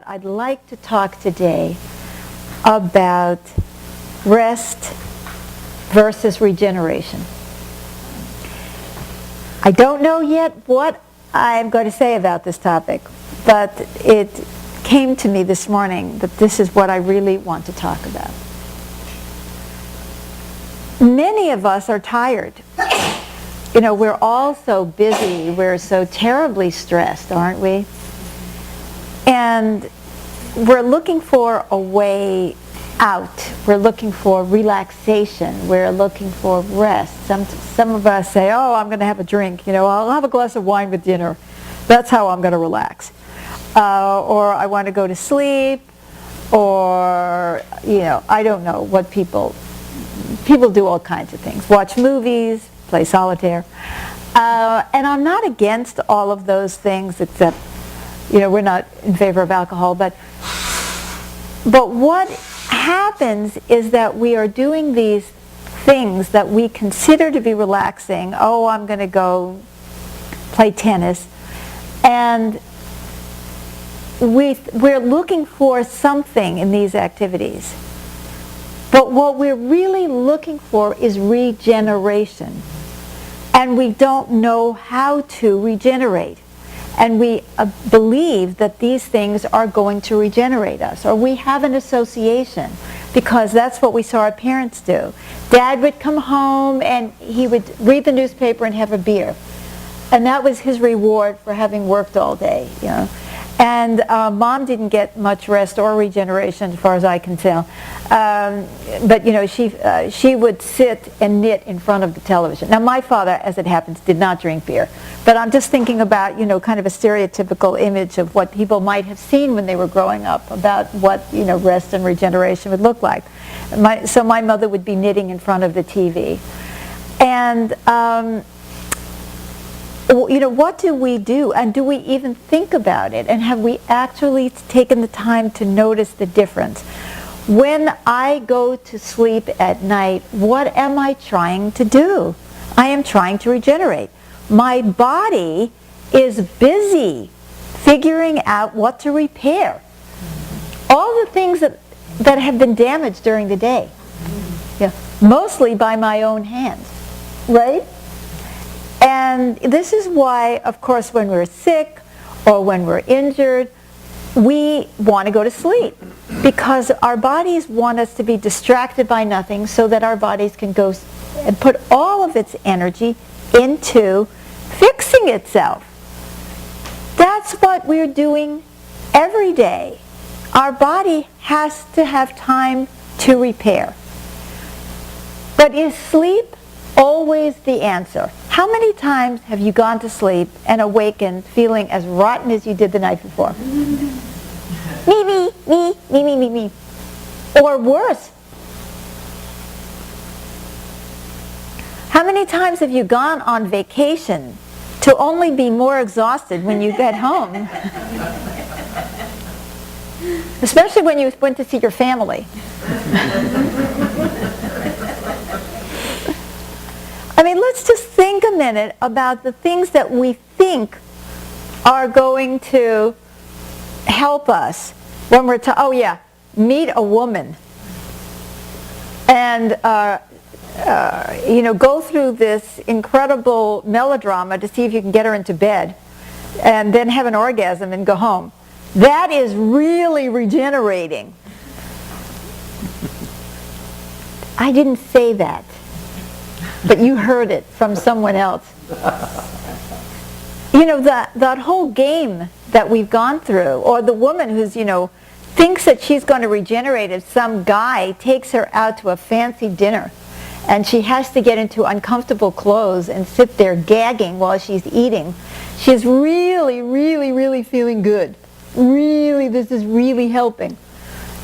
I'd like to talk today about rest versus regeneration. I don't know yet what I'm going to say about this topic, but it came to me this morning that this is what I really want to talk about. Many of us are tired. You know, we're all so busy, we're so terribly stressed, aren't we? And we're looking for a way out. We're looking for relaxation. We're looking for rest. Some of us say, oh, I'm going to have a drink. You know, I'll have a glass of wine with dinner. That's how I'm going to relax. Or I want to go to sleep. Or, you know, I don't know what people do all kinds of things. Watch movies, play solitaire. And I'm not against all of those things, except, you know, we're not in favor of alcohol. But what happens is that we are doing these things that we consider to be relaxing. Oh, I'm going to go play tennis. And we're looking for something in these activities. But what we're really looking for is regeneration. And we don't know how to regenerate. And we believe that these things are going to regenerate us. Or we have an association, because that's what we saw our parents do. Dad would come home and he would read the newspaper and have a beer. And that was his reward for having worked all day, you know. And Mom didn't get much rest or regeneration, as far as I can tell. But you know, she would sit and knit in front of the television. Now, my father, as it happens, did not drink beer. But I'm just thinking about, you know, kind of a stereotypical image of what people might have seen when they were growing up about what, you know, rest and regeneration would look like. So my mother would be knitting in front of the TV. And you know, what do we do? And do we even think about it? And have we actually taken the time to notice the difference? When I go to sleep at night, what am I trying to do? I am trying to regenerate. My body is busy figuring out what to repair. All the things that have been damaged during the day. Yeah, mostly by my own hands, right? And this is why, of course, when we're sick or when we're injured, we want to go to sleep, because our bodies want us to be distracted by nothing so that our bodies can go and put all of its energy into fixing itself. That's what we're doing every day. Our body has to have time to repair. But is sleep always the answer? How many times have you gone to sleep and awakened feeling as rotten as you did the night before? Me. Or worse. How many times have you gone on vacation to only be more exhausted when you get home? Especially when you went to see your family. I mean, let's just think a minute about the things that we think are going to help us when we're meet a woman and you know, go through this incredible melodrama to see if you can get her into bed, and then have an orgasm and go home. That is really regenerating. I didn't say that, but you heard it from someone else. You know, that whole game that we've gone through, or the woman who's, you know, thinks that she's going to regenerate if some guy takes her out to a fancy dinner and she has to get into uncomfortable clothes and sit there gagging while she's eating. She's really feeling good. Really, this is really helping.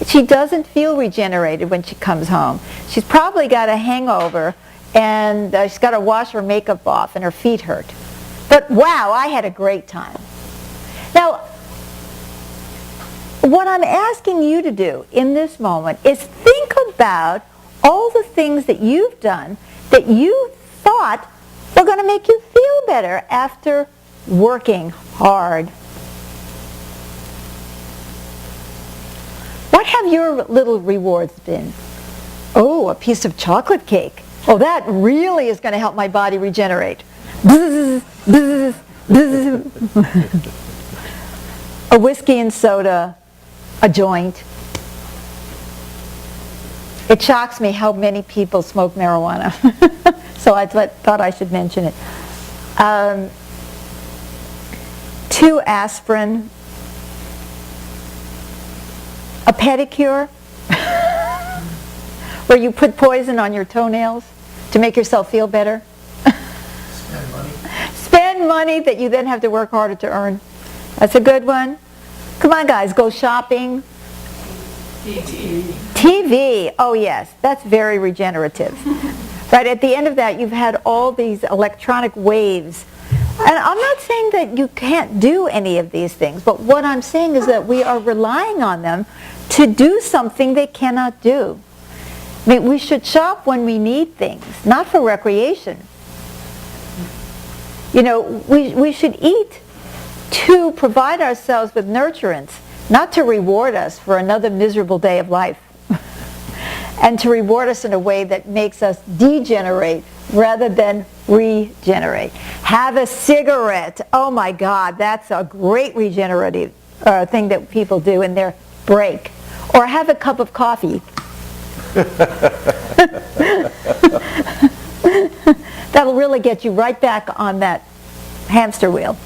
She doesn't feel regenerated when she comes home. She's probably got a hangover, and she's got to wash her makeup off and her feet hurt. But wow, I had a great time. Now, what I'm asking you to do in this moment is think about all the things that you've done that you thought were going to make you feel better after working hard. What have your little rewards been? Oh, a piece of chocolate cake. Oh, that really is going to help my body regenerate. Bzz, bzz, bzz. A whiskey and soda, a joint. It shocks me how many people smoke marijuana. So I thought I should mention it. 2 aspirin, a pedicure, where you put poison on your toenails to make yourself feel better. Spend money. Spend money that you then have to work harder to earn. That's a good one. Come on, guys, go shopping. TV. Oh, yes, that's very regenerative. Right, at the end of that, you've had all these electronic waves. And I'm not saying that you can't do any of these things, but what I'm saying is that we are relying on them to do something they cannot do. I mean, we should shop when we need things, not for recreation. You know, we should eat to provide ourselves with nurturance, not to reward us for another miserable day of life. And to reward us in a way that makes us degenerate rather than regenerate. Have a cigarette. Oh my God, that's a great regenerative thing that people do in their break. Or have a cup of coffee. That'll really get you right back on that hamster wheel.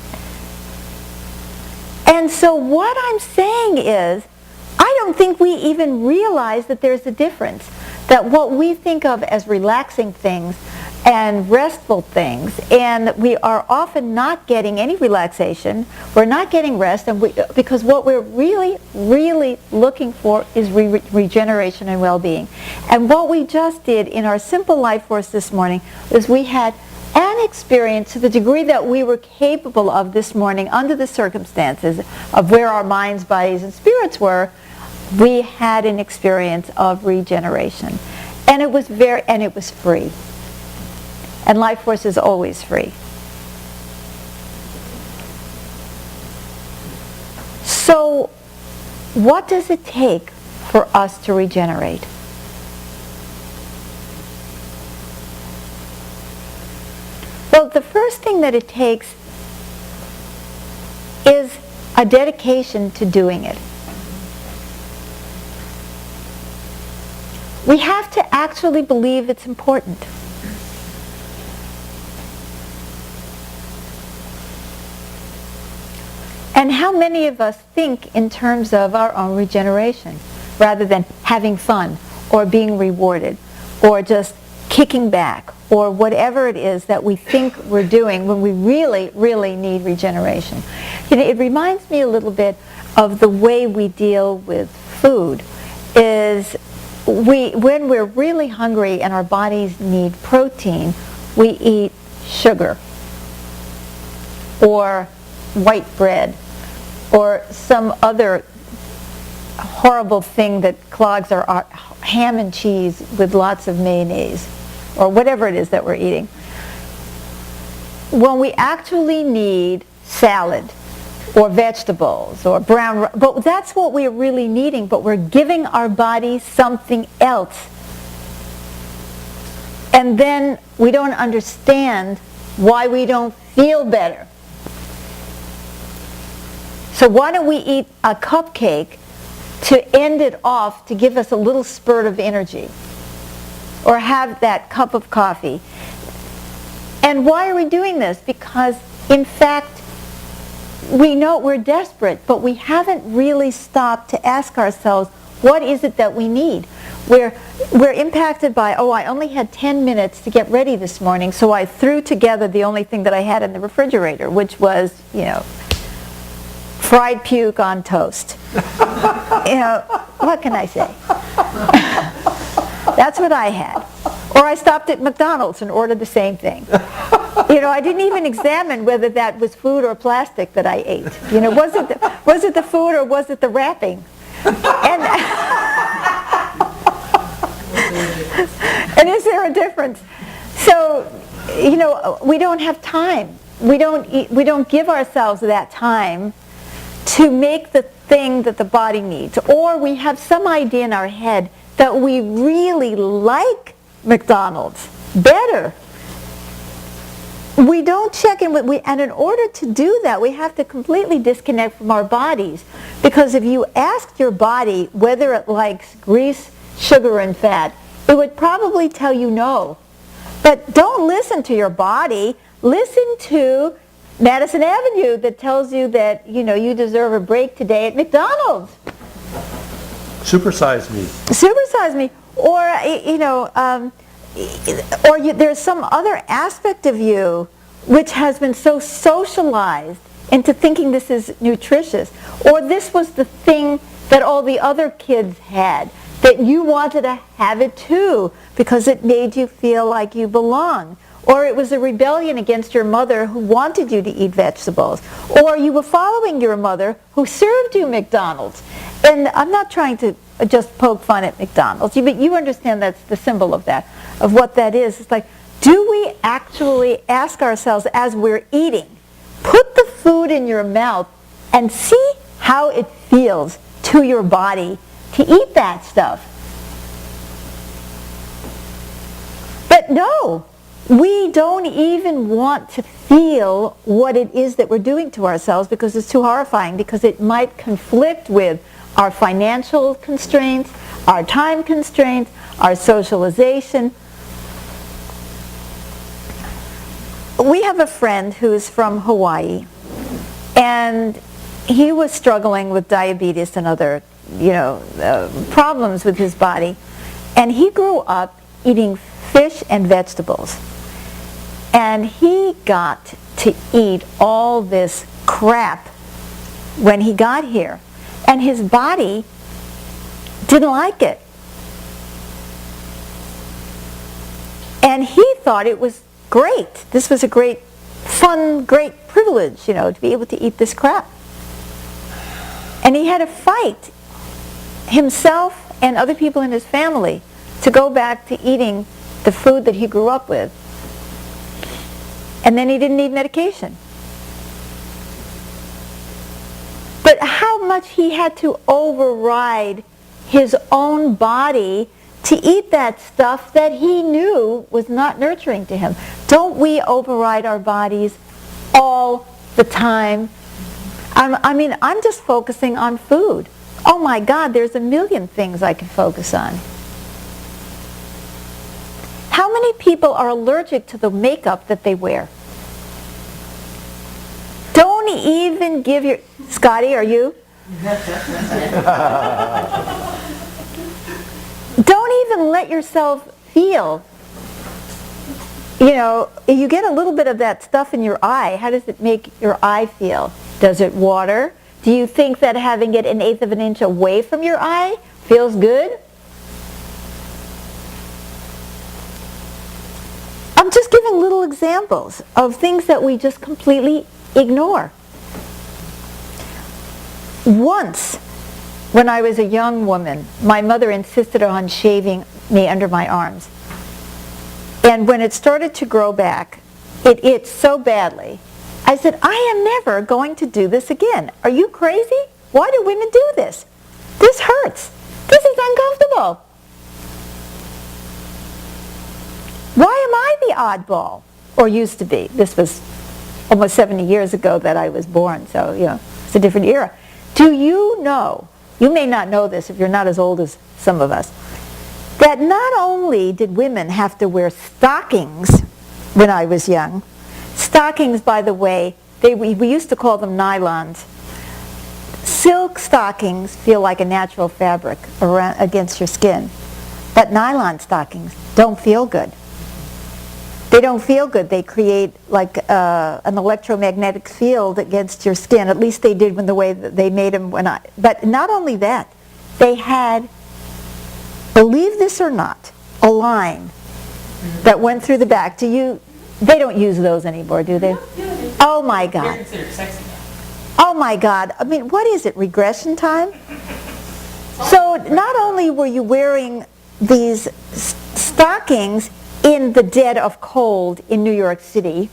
And so what I'm saying is, I don't think we even realize that there's a difference. That what we think of as relaxing things and restful things, and we are often not getting any relaxation, we're not getting rest, and because what we're really, really looking for is regeneration and well-being. And what we just did in our Simple Life Force this morning is we had an experience to the degree that we were capable of this morning under the circumstances of where our minds, bodies, and spirits were. We had an experience of regeneration. And it was free. And Life Force is always free. So, what does it take for us to regenerate? Well, the first thing that it takes is a dedication to doing it. We have to actually believe it's important. And how many of us think in terms of our own regeneration rather than having fun or being rewarded or just kicking back or whatever it is that we think we're doing when we really, really need regeneration? You know, it reminds me a little bit of the way we deal with food. Is when we're really hungry and our bodies need protein, we eat sugar or white bread or some other horrible thing that clogs our ham and cheese with lots of mayonnaise or whatever it is that we're eating. When we actually need salad or vegetables or brown, but that's what we're really needing, but we're giving our body something else. And then we don't understand why we don't feel better. So why don't we eat a cupcake to end it off, to give us a little spurt of energy? Or have that cup of coffee. And why are we doing this? Because, in fact, we know we're desperate, but we haven't really stopped to ask ourselves, what is it that we need? We're impacted by, oh, I only had 10 minutes to get ready this morning, so I threw together the only thing that I had in the refrigerator, which was, you know, fried puke on toast. You know, what can I say? That's what I had. Or I stopped at McDonald's and ordered the same thing. You know, I didn't even examine whether that was food or plastic that I ate. You know, was it the food or was it the wrapping? And is there a difference? So, you know, we don't have time. We don't give ourselves that time to make the thing that the body needs, or we have some idea in our head that we really like McDonald's better. We don't check in with, and in order to do that, we have to completely disconnect from our bodies. Because if you asked your body whether it likes grease, sugar, and fat, it would probably tell you no. But don't listen to your body. Listen to Madison Avenue that tells you that, you deserve a break today at McDonald's. Supersize me. Supersize me. Or, there's some other aspect of you which has been so socialized into thinking this is nutritious. Or this was the thing that all the other kids had, that you wanted to have it too because it made you feel like you belonged. Or it was a rebellion against your mother who wanted you to eat vegetables. Or you were following your mother who served you McDonald's. And I'm not trying to just poke fun at McDonald's, but you understand that's the symbol of that, of what that is. It's like, do we actually ask ourselves as we're eating, put the food in your mouth and see how it feels to your body to eat that stuff? But no, we don't even want to feel what it is that we're doing to ourselves because it's too horrifying, because it might conflict with our financial constraints, our time constraints, our socialization. We have a friend who's from Hawaii, and he was struggling with diabetes and other, problems with his body. And he grew up eating fish and vegetables. And he got to eat all this crap when he got here. And his body didn't like it. And he thought it was great. This was a great, fun, great privilege, to be able to eat this crap. And he had to fight himself and other people in his family to go back to eating the food that he grew up with. And then he didn't need medication. But how much he had to override his own body to eat that stuff that he knew was not nurturing to him. Don't we override our bodies all the time? I'm just focusing on food. Oh my God, there's a million things I can focus on. How many people are allergic to the makeup that they wear? Don't even give your... Scotty, are you? Don't even let yourself feel, you get a little bit of that stuff in your eye. How does it make your eye feel? Does it water? Do you think that having it 1/8 of an inch away from your eye feels good? I'm just giving little examples of things that we just completely ignore. Once, when I was a young woman, my mother insisted on shaving me under my arms. And when it started to grow back, it itched so badly. I said, I am never going to do this again. Are you crazy? Why do women do this? This hurts. This is uncomfortable. Why am I the oddball? Or used to be. This was almost 70 years ago that I was born, so, it's a different era. Do you know, you may not know this if you're not as old as some of us, that not only did women have to wear stockings when I was young, stockings, by the way, we used to call them nylons. Silk stockings feel like a natural fabric against your skin, but nylon stockings don't feel good. They don't feel good. They create like an electromagnetic field against your skin. At least they did when the way that they made them But not only that, they had, believe this or not, a line that went through the back. They don't use those anymore, do they? Oh my God. They're considered sexy now. Oh my God. I mean, what is it, regression time? So not only were you wearing these stockings in the dead of cold in New York City,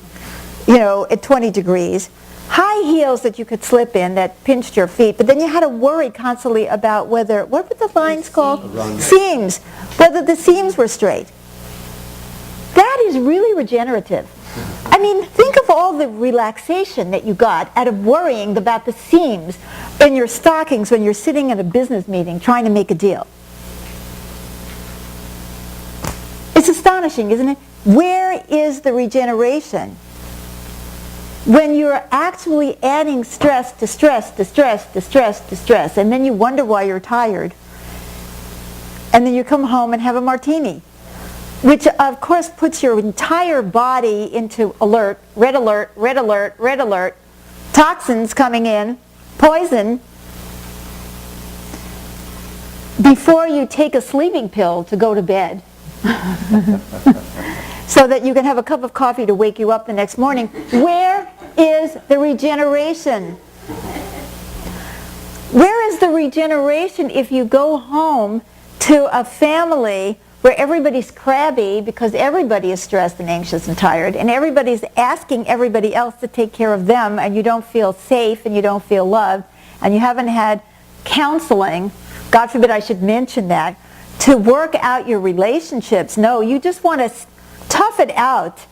at 20 degrees, high heels that you could slip in that pinched your feet, but then you had to worry constantly about whether, what were the lines called? Seams. Whether the seams were straight. That is really regenerative. I mean, think of all the relaxation that you got out of worrying about the seams in your stockings when you're sitting at a business meeting trying to make a deal. It's astonishing, isn't it? Where is the regeneration? When you're actually adding stress to stress to stress to stress to stress, and then you wonder why you're tired, and then you come home and have a martini, which of course puts your entire body into alert, red alert, red alert, red alert, toxins coming in, poison, before you take a sleeping pill to go to bed. So that you can have a cup of coffee to wake you up the next morning. Where is the regeneration? Where is the regeneration if you go home to a family where everybody's crabby because everybody is stressed and anxious and tired, and everybody's asking everybody else to take care of them, and you don't feel safe and you don't feel loved, and you haven't had counseling, God forbid I should mention that, to work out your relationships. No, you just want to tough it out,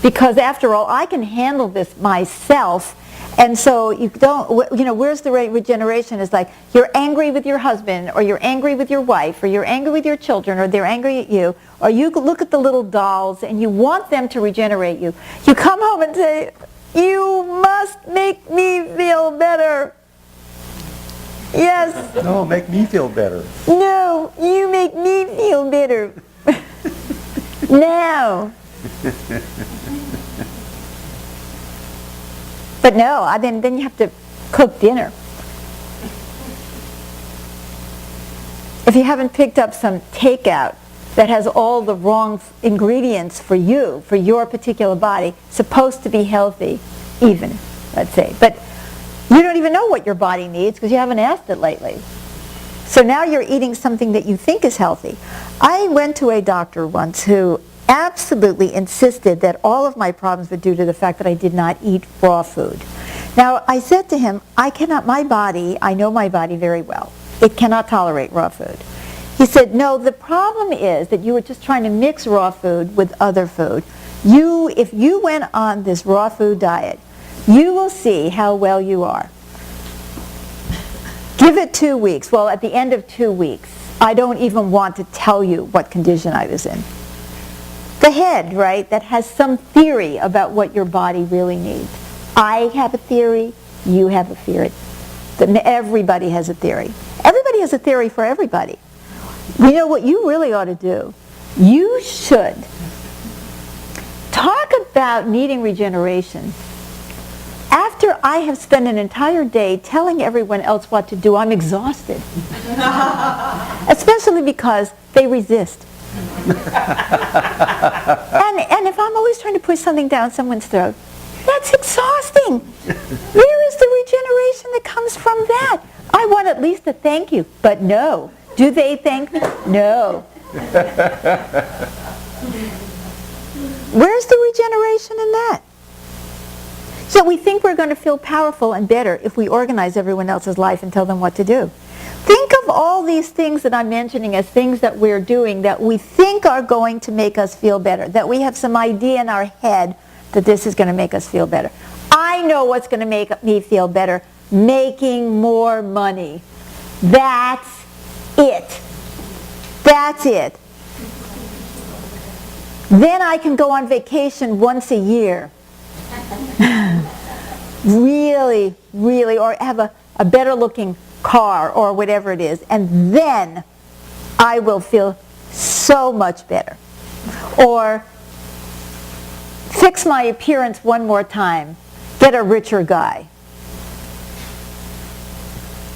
because after all, I can handle this myself. And so you don't, you know, where's the regeneration? Is like you're angry with your husband, or you're angry with your wife, or you're angry with your children, or they're angry at you, or you look at the little dolls and you want them to regenerate you. You come home and say, you must make me feel better. Yes. No, make me feel better. No, you make me feel better. Now. But no, then you have to cook dinner. If you haven't picked up some takeout that has all the wrong ingredients for you, for your particular body, supposed to be healthy, even, let's say. But you don't even know what your body needs because you haven't asked it lately. So now you're eating something that you think is healthy. I went to a doctor once who absolutely insisted that all of my problems were due to the fact that I did not eat raw food. Now, I said to him, I know my body very well. It cannot tolerate raw food. He said, no, the problem is that you were just trying to mix raw food with other food. If you went on this raw food diet, you will see how well you are. Give it 2 weeks. Well, at the end of 2 weeks, I don't even want to tell you what condition I was in. The head, right, that has some theory about what your body really needs. I have a theory, you have a theory. Everybody has a theory. Everybody has a theory for everybody. You know what you really ought to do? You should talk about needing regeneration. After I have spent an entire day telling everyone else what to do, I'm exhausted. Especially because they resist. And if I'm always trying to push something down someone's throat, that's exhausting. Where is the regeneration that comes from that? I want at least a thank you, but no. Do they thank me? No. Where's the regeneration in that? So we think we're going to feel powerful and better if we organize everyone else's life and tell them what to do. Think of all these things that I'm mentioning as things that we're doing that we think are going to make us feel better, that we have some idea in our head that this is going to make us feel better. I know what's going to make me feel better. Making more money. That's it. That's it. Then I can go on vacation once a year. Really, really, or have a better looking car or whatever it is, and then I will feel so much better. Or fix my appearance one more time, get a richer guy.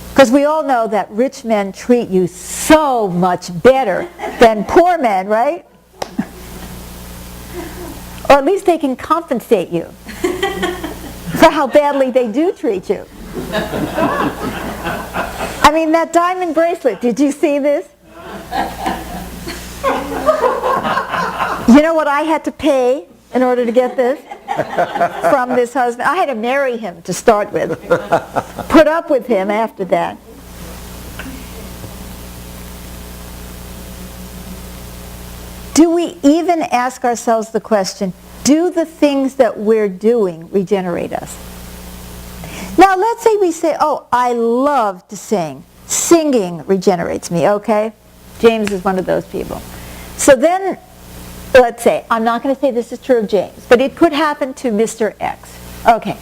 Because we all know that rich men treat you so much better than poor men, right? Or at least they can compensate you for how badly they do treat you. I mean, that diamond bracelet, did you see this? You know what I had to pay in order to get this? from this husband. I had to marry him to start with. Put up with him after that. Do we even ask ourselves the question, do the things that we're doing regenerate us? Now let's say we say, oh, I love to sing. Singing regenerates me, okay? James is one of those people. So then, let's say, I'm not going to say this is true of James, but it could happen to Mr. X. Okay.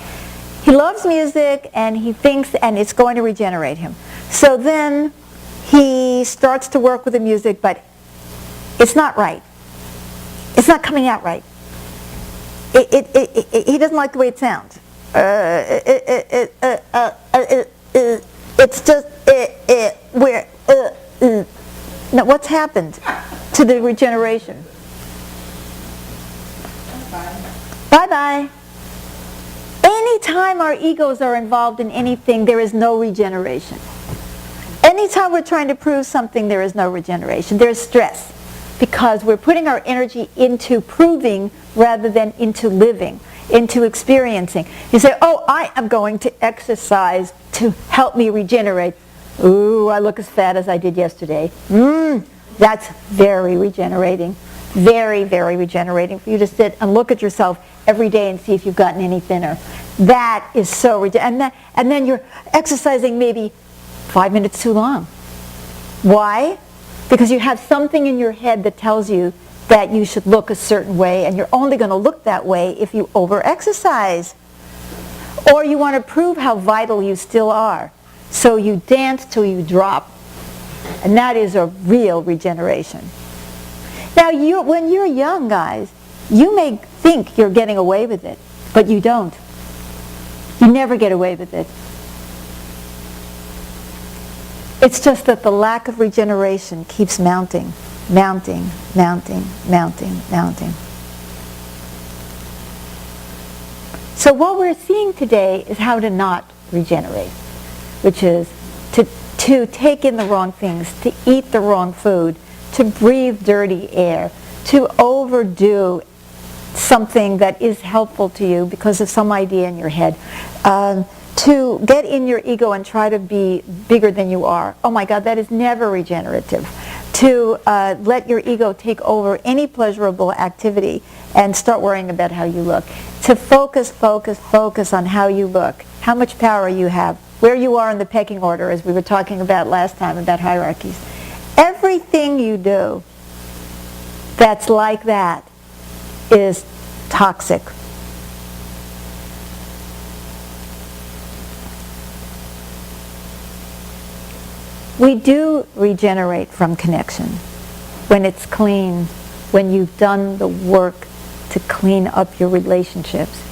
He loves music and he thinks and it's going to regenerate him. So then he starts to work with the music, but it's not right. It's not coming out right. He doesn't like the way it sounds. It's just now what's happened to the regeneration? Bye-bye. Anytime our egos are involved in anything, there is no regeneration. Anytime we're trying to prove something, there is no regeneration. There's stress. Because we're putting our energy into proving rather than into living, into experiencing. You say, oh, I am going to exercise to help me regenerate. Ooh, I look as fat as I did yesterday. That's very regenerating. Very, very regenerating for you to sit and look at yourself every day and see if you've gotten any thinner. That is so regenerating. And then you're exercising maybe 5 minutes too long. Why? Because you have something in your head that tells you that you should look a certain way, and you're only going to look that way if you over-exercise. Or you want to prove how vital you still are. So you dance till you drop. And that is a real regeneration. Now, when you're young, guys, you may think you're getting away with it, but you don't. You never get away with it. It's just that the lack of regeneration keeps mounting, mounting, mounting, mounting, mounting. So what we're seeing today is how to not regenerate, which is to take in the wrong things, to eat the wrong food, to breathe dirty air, to overdo something that is helpful to you because of some idea in your head, to get in your ego and try to be bigger than you are. Oh my God, that is never regenerative. To let your ego take over any pleasurable activity and start worrying about how you look. To focus on how you look, how much power you have, where you are in the pecking order, as we were talking about last time about hierarchies. Everything you do that's like that is toxic. We do regenerate from connection when it's clean, when you've done the work to clean up your relationships.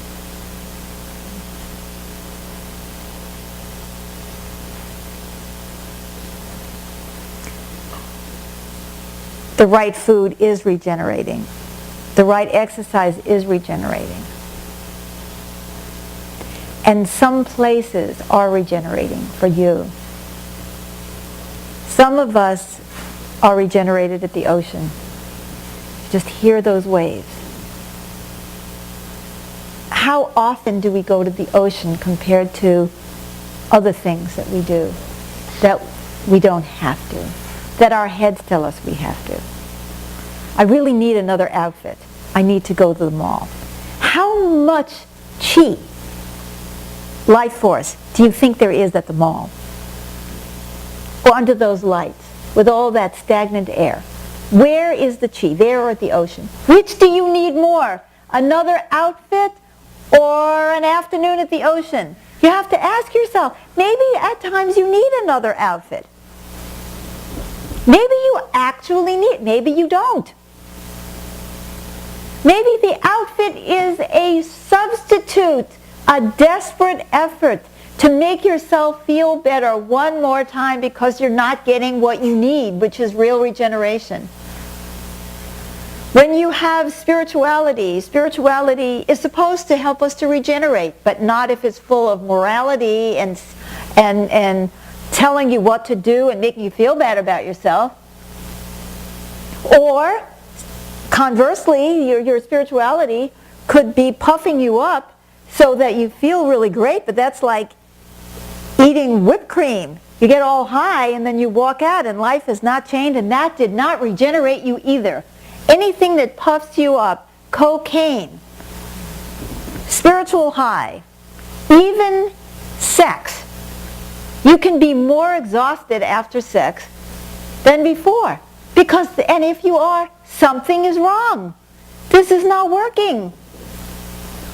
The right food is regenerating. The right exercise is regenerating. And some places are regenerating for you. Some of us are regenerated at the ocean. Just hear those waves. How often do we go to the ocean compared to other things that we do that we don't have to, that our heads tell us we have to? I really need another outfit. I need to go to the mall. How much chi, life force, do you think there is at the mall? Or under those lights, with all that stagnant air? Where is the chi, there or at the ocean? Which do you need more? Another outfit or an afternoon at the ocean? You have to ask yourself, maybe at times you need another outfit. Maybe you actually need, maybe you don't. Maybe the outfit is a substitute, a desperate effort to make yourself feel better one more time because you're not getting what you need, which is real regeneration. When you have spirituality, spirituality is supposed to help us to regenerate, but not if it's full of morality and telling you what to do and making you feel bad about yourself. Or, conversely, your spirituality could be puffing you up so that you feel really great, but that's like eating whipped cream. You get all high and then you walk out and life has not changed, and that did not regenerate you either. Anything that puffs you up, cocaine, spiritual high, even sex. You can be more exhausted after sex than before. And if you are, something is wrong. This is not working.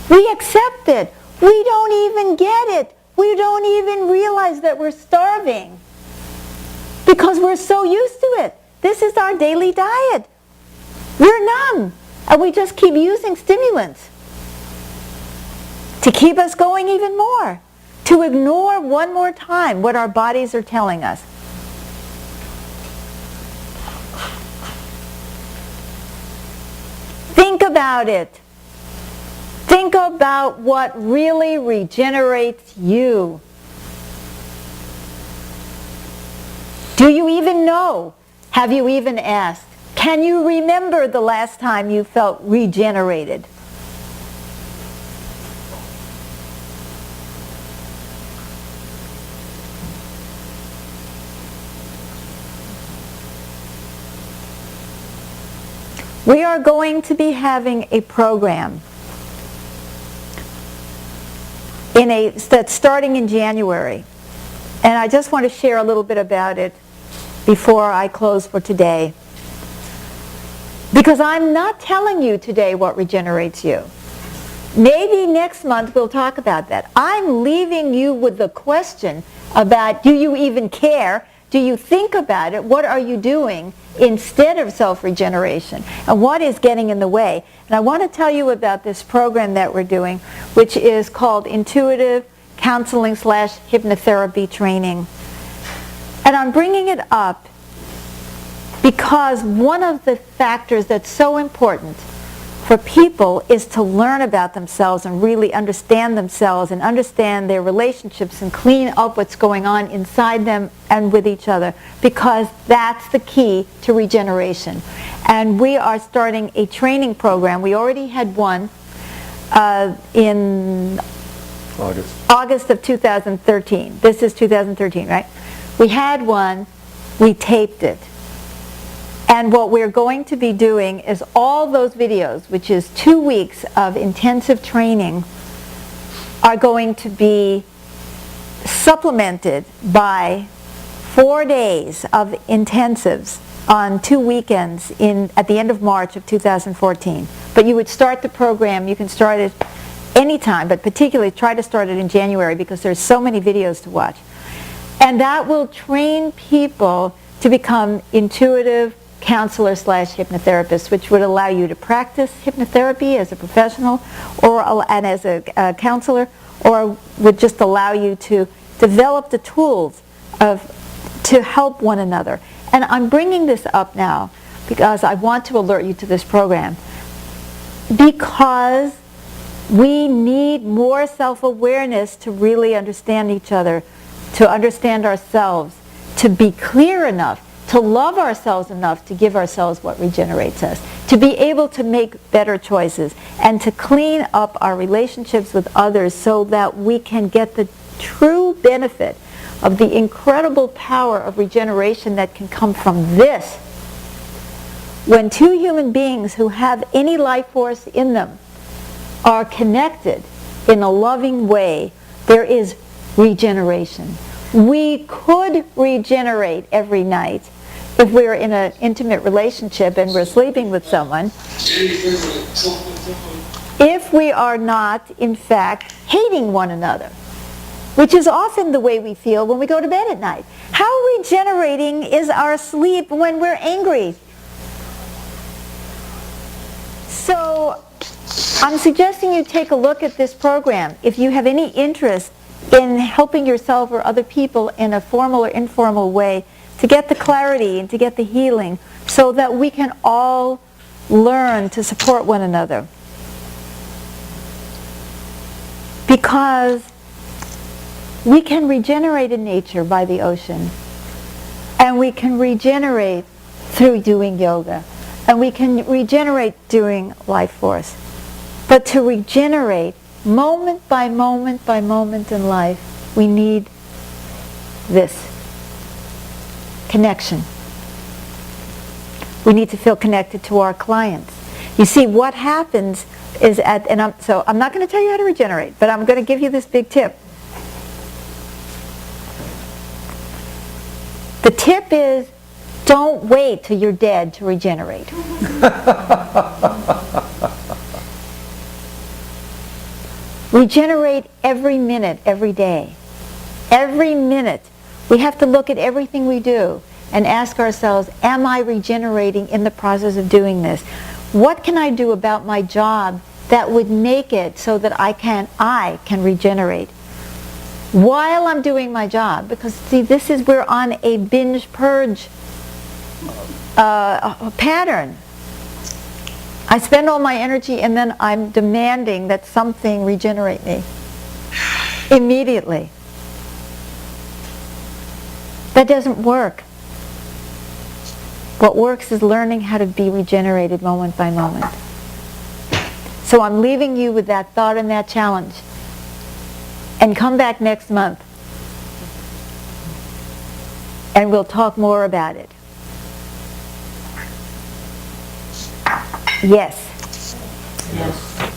We accept it. We don't even get it. We don't even realize that we're starving because we're so used to it. This is our daily diet. We're numb, and we just keep using stimulants to keep us going even more, to ignore one more time what our bodies are telling us. Think about it. Think about what really regenerates you. Do you even know? Have you even asked? Can you remember the last time you felt regenerated? We are going to be having a program that's starting in January. And I just want to share a little bit about it before I close for today. Because I'm not telling you today what regenerates you. Maybe next month we'll talk about that. I'm leaving you with the question about, do you even care? Do you think about it? What are you doing instead of self-regeneration? And what is getting in the way? And I want to tell you about this program that we're doing, which is called Intuitive Counseling / Hypnotherapy Training. And I'm bringing it up because one of the factors that's so important for people is to learn about themselves and really understand themselves and understand their relationships and clean up what's going on inside them and with each other, because that's the key to regeneration. And we are starting a training program. We already had one in August of 2013. This is 2013, right? We had one, we taped it. And what we're going to be doing is all those videos, which is 2 weeks of intensive training, are going to be supplemented by 4 days of intensives on 2 weekends at the end of March of 2014. But you would start the program, you can start it anytime, but particularly try to start it in January because there's so many videos to watch. And that will train people to become intuitive counselor / hypnotherapist, which would allow you to practice hypnotherapy as a professional and as a counselor, or would just allow you to develop the tools to help one another. And I'm bringing this up now because I want to alert you to this program, because we need more self-awareness to really understand each other, to understand ourselves, to be clear enough, to love ourselves enough to give ourselves what regenerates us, to be able to make better choices, and to clean up our relationships with others so that we can get the true benefit of the incredible power of regeneration that can come from this. When two human beings who have any life force in them are connected in a loving way, there is regeneration. We could regenerate every night if we're in an intimate relationship and we're sleeping with someone, if we are not, in fact, hating one another, which is often the way we feel when we go to bed at night. How regenerating is our sleep when we're angry? So I'm suggesting you take a look at this program. If you have any interest in helping yourself or other people in a formal or informal way to get the clarity and to get the healing so that we can all learn to support one another. Because we can regenerate in nature by the ocean, and we can regenerate through doing yoga, and we can regenerate doing life force. But to regenerate, moment by moment by moment in life, we need this connection. We need to feel connected to our clients. You see, what happens is I'm not going to tell you how to regenerate, but I'm going to give you this big tip. The tip is, don't wait till you're dead to regenerate. Regenerate every minute, every day. Every minute. We have to look at everything we do and ask ourselves, am I regenerating in the process of doing this? What can I do about my job that would make it so that I can regenerate while I'm doing my job? Because see, we're on a binge purge pattern. I spend all my energy and then I'm demanding that something regenerate me immediately. That doesn't work. What works is learning how to be regenerated moment by moment. So I'm leaving you with that thought and that challenge. And come back next month. And we'll talk more about it. Yes. Yes.